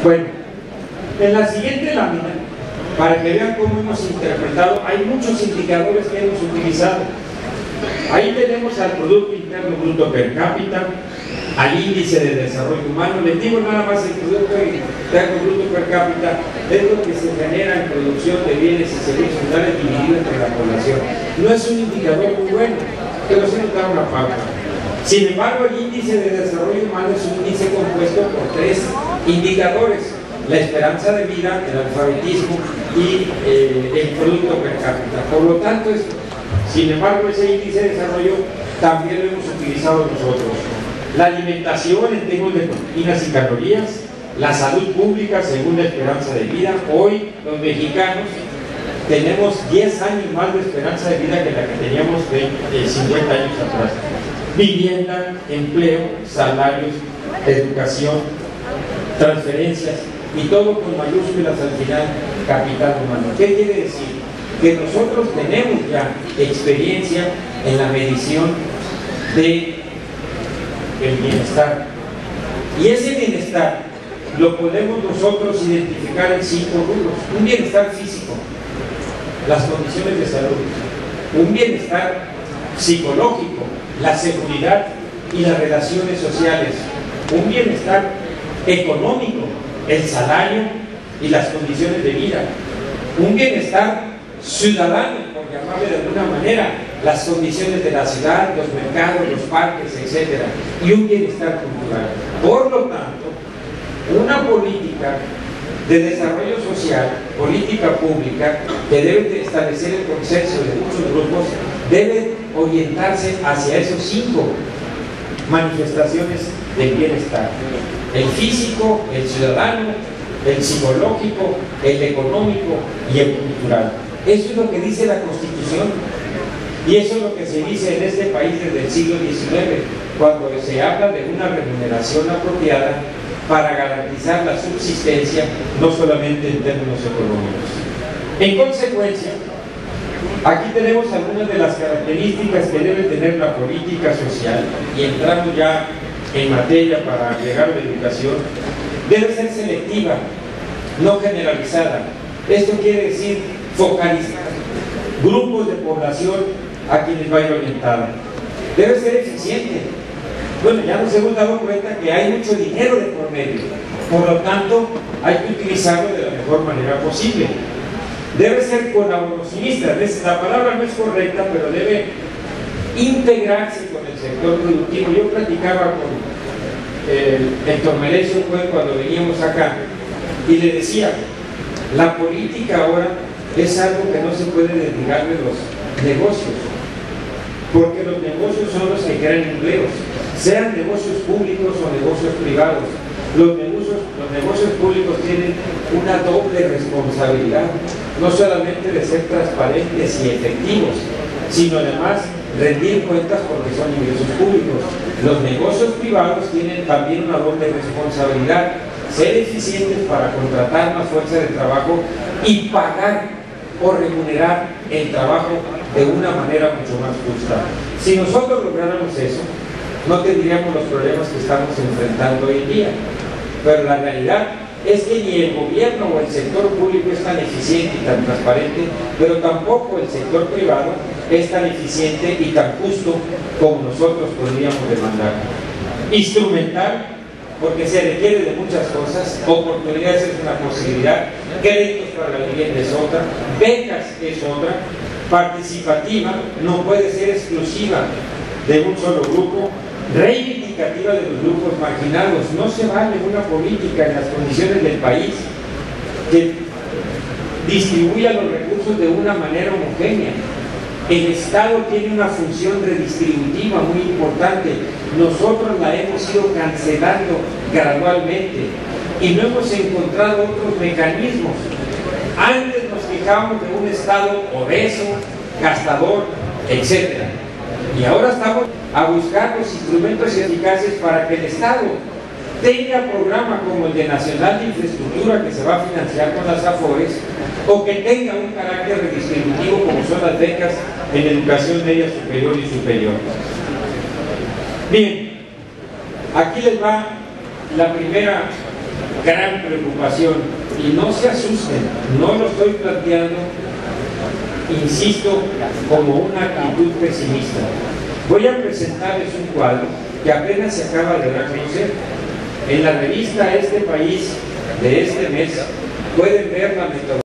Bueno, en la siguiente lámina, para que vean cómo hemos interpretado, hay muchos indicadores que hemos utilizado. Ahí tenemos al Producto Interno Bruto per cápita, al Índice de Desarrollo Humano. Les digo nada más, el Producto Interno Bruto per cápita es lo que se genera en producción de bienes y servicios totales dividido entre la población. No es un indicador muy bueno, pero sí nos da una pauta. Sin embargo, el Índice de Desarrollo Humano es un índice compuesto por 3 indicadores: la esperanza de vida, el alfabetismo y el producto per cápita. Por lo tanto, sin embargo, ese índice de desarrollo también lo hemos utilizado nosotros. La alimentación en términos de proteínas y calorías, la salud pública según la esperanza de vida. Hoy los mexicanos tenemos 10 años más de esperanza de vida que la que teníamos 50 años atrás. Vivienda, empleo, salarios, educación, transferencias, y todo con mayúsculas al final, capital humano. ¿Qué quiere decir? Que nosotros tenemos ya experiencia en la medición del bienestar. Y ese bienestar lo podemos nosotros identificar en 5 rubros. Un bienestar físico, las condiciones de salud. Un bienestar psicológico, la seguridad y las relaciones sociales. Un bienestar económico, el salario y las condiciones de vida. Un bienestar ciudadano, por llamarle de alguna manera, las condiciones de la ciudad, los mercados, los parques, etc. Y un bienestar cultural. Por lo tanto, una política de desarrollo social, política pública, que debe de establecer el consenso de muchos grupos, debe orientarse hacia esos 5 manifestaciones del bienestar: el físico, el ciudadano, el psicológico, el económico y el cultural. Eso es lo que dice la Constitución, y eso es lo que se dice en este país desde el siglo XIX, cuando se habla de una remuneración apropiada para garantizar la subsistencia, no solamente en términos económicos. En consecuencia, aquí tenemos algunas de las características que debe tener la política social, y entramos ya en materia para llegar a la educación. Debe ser selectiva, no generalizada. Esto quiere decir focalizar grupos de población a quienes va a ir orientada. Debe ser eficiente. Bueno, ya nos hemos dado cuenta que hay mucho dinero de por medio, por lo tanto hay que utilizarlo de la mejor manera posible. Debe ser colaboracionista. La palabra no es correcta, pero debe integrarse con el sector productivo. Yo platicaba con Héctor Merecio cuando veníamos acá, y le decía, la política ahora es algo que no se puede desligar de los negocios, porque los negocios son los que crean empleos, sean negocios públicos o negocios privados. Los negocios públicos tienen una doble responsabilidad, no solamente de ser transparentes y efectivos, sino además rendir cuentas porque son ingresos públicos. Los negocios privados tienen también una doble responsabilidad: ser eficientes para contratar más fuerza de trabajo y pagar o remunerar el trabajo de una manera mucho más justa. Si nosotros lográramos eso, no tendríamos los problemas que estamos enfrentando hoy en día. Pero la realidad es que ni el gobierno o el sector público es tan eficiente y tan transparente, pero tampoco el sector privado es tan eficiente y tan justo como nosotros podríamos demandar. Instrumental, porque se requiere de muchas cosas. Oportunidades es una posibilidad, créditos para la vivienda es otra, becas es otra. Participativa, no puede ser exclusiva de un solo grupo. Reivindicativa de los grupos marginados. No se vale una política en las condiciones del país que distribuya los recursos de una manera homogénea. El Estado tiene una función redistributiva muy importante. Nosotros la hemos ido cancelando gradualmente y no hemos encontrado otros mecanismos. Antes nos quejábamos de un Estado obeso, gastador, etc. Y ahora estamos a buscar los instrumentos eficaces para que el Estado tenga programas como el de Nacional de Infraestructura, que se va a financiar con las AFORES, o que tenga un carácter redistributivo como son las becas en educación media superior y superior. Bien, aquí les va la primera gran preocupación. Y no se asusten, no lo estoy planteando, insisto, como una actitud pesimista. Voy a presentarles un cuadro que apenas se acaba de dar a conocer. En la revista Este País de este mes pueden ver la metodología